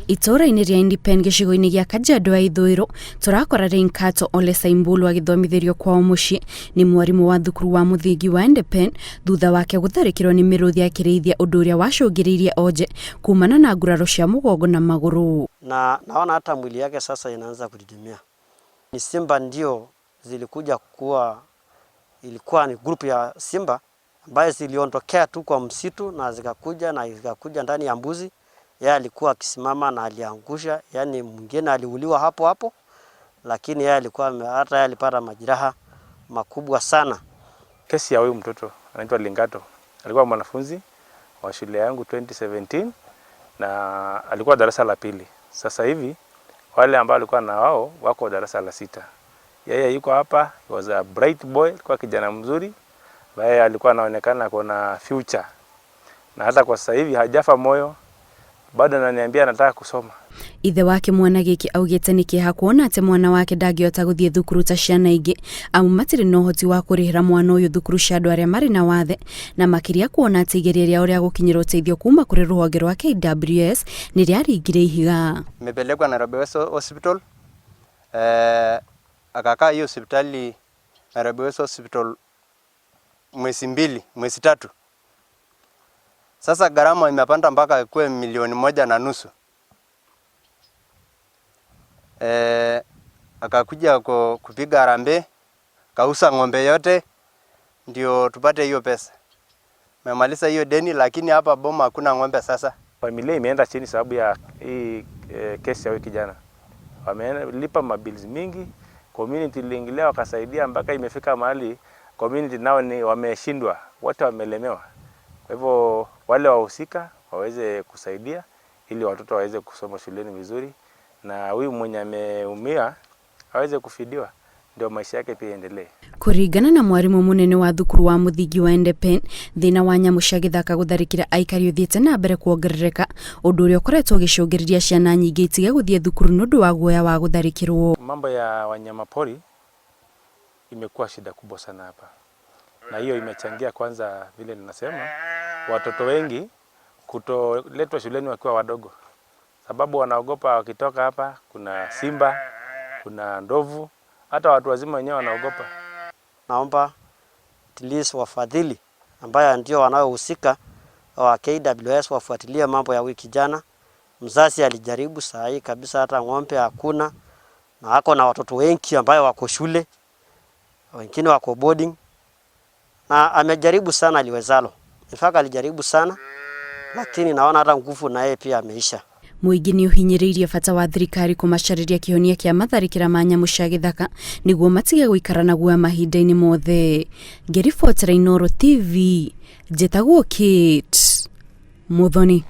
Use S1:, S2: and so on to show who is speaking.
S1: Itũũra-inĩ rĩa Independent gĩcigo-inĩ gĩa Kajiado ya ithuĩro turakora Reinkato Ole Saimbulu agithomithirio kwao muciĩ ni mwarimu wa thukuru wa muthingi wa Independent thutha wake gũtharĩkĩrwo ni mĩrũthi akĩrĩithia ũndũ ũrĩa wacũngĩrĩirie onje kumana na nguraro cia mũgongo na magũrũ.
S2: Na naona hata mwili yake sasa inaanza kudidimia. Ni simba ndio zilikuja ilikuwa ni group ya simba ambaye ziliondokea tu kwa msitu na zikakuja ndani ya mbuzi. Yeye alikuwa akisimama na aliangusha, yani mwingine aliuliwa hapo hapo, lakini yeye alipata majeraha makubwa sana.
S3: Kesi ya huyu mtoto anaitwa Lingato. Alikuwa mwanafunzi wa shule yangu 2017 na alikuwa darasa la pili. Sasa hivi wale ambao alikuwa na wao wako darasa la 6. Yeye yuko hapa, he was a bright boy, alikuwa kijana mzuri. Yeye alikuwa anaonekana kuna future. Na hata kwa sasa hivi hajafa moyo. Bado ananiambia anataka kusoma.
S1: Ithe wake mwana gĩkĩ augĩte nĩ kĩeha kuona atĩ mwana wake ndangĩhota gũthiĩ thukuru ta ciana ingĩ amu matirĩ na ũhoti wa kũrĩhĩra mwana ũyũ thukuru cia andũ arĩa marĩ na wathe na makĩria kuona atĩ igeria rĩao rĩa gũkinyĩra ũteithio kuma kũrĩ rũhonge rwa KWS nĩ rĩaringire ihiga.
S4: Nimepelekwa Nairobi West Hospital. Akakaa hiyo hospitali Nairobi West Hospital mwezi 3. Sasa gharama imepanda mpaka kwa 1.5 milioni. Akakuja kupiga harambee, kauza ng'ombe yote ndio tupate hiyo pesa. Memaliza hiyo deni lakini hapa boma hakuna ng'ombe sasa.
S3: Familia imeenda chini sababu ya hii kesi ya huyu kijana. Wamelipa mabills mingi, community iliingilia wakasaidia mpaka imefika mahali community nao ni wameshindwa, wote wamelemewa. Kwa hivyo wale wahusika waweze kusaidia ili watoto waweze kusoma shuleni vizuri na huyu mwenye ameumia aweze kufidiwa ndio maisha yake pia endelee.
S1: Kũringana na mwarimu munene wa thukuru wa muthingi wa Independent, thina wa nyamũ cia gĩthaka gũtharĩkĩra aikari ũthiĩte na mbere kuongerereka ũndũ ũrĩa ũkoretwo ũgĩcũngĩrĩria ciana nyingĩ itige gũthiĩ thukuru nĩ ũndũ wa guoya wa gũtharĩkĩrwo.
S3: Mambo ya wanyama pori imekuwa shida kubwa sana hapa. Na hiyo imechangia kwanza vile ninasema watoto wengi kutoletwa shuleni wakiwa wadogo. Sababu wanaogopa wakitoka hapa kuna simba, kuna ndovu, hata watu wazima wenyewe wanaogopa.
S2: Naomba at least wafadhili ambao ndio wanaohusika wa KWS wafuatilie mambo ya huyu kijana. Mzazi alijaribu saa hii kabisa hata ng'ombe hakuna na hako na watoto wengi ambao wako shule, wengine wako boarding. Na amejaribu sana aliwezalo. Ifaka alijaribu sana lakini naona hata nguvu na yeye pia ameisha.
S1: Mũingĩ nĩ ũhinyĩrĩirie bata wa thirikari kũmacarĩria kĩhonia kĩa matharĩkĩra ma nyamũ cia gĩthaka nĩguo matige gũikara na guoya mahinda-inĩ mothe. Ngĩribotera Inooro TV, njĩtagwo Kate Muthoni.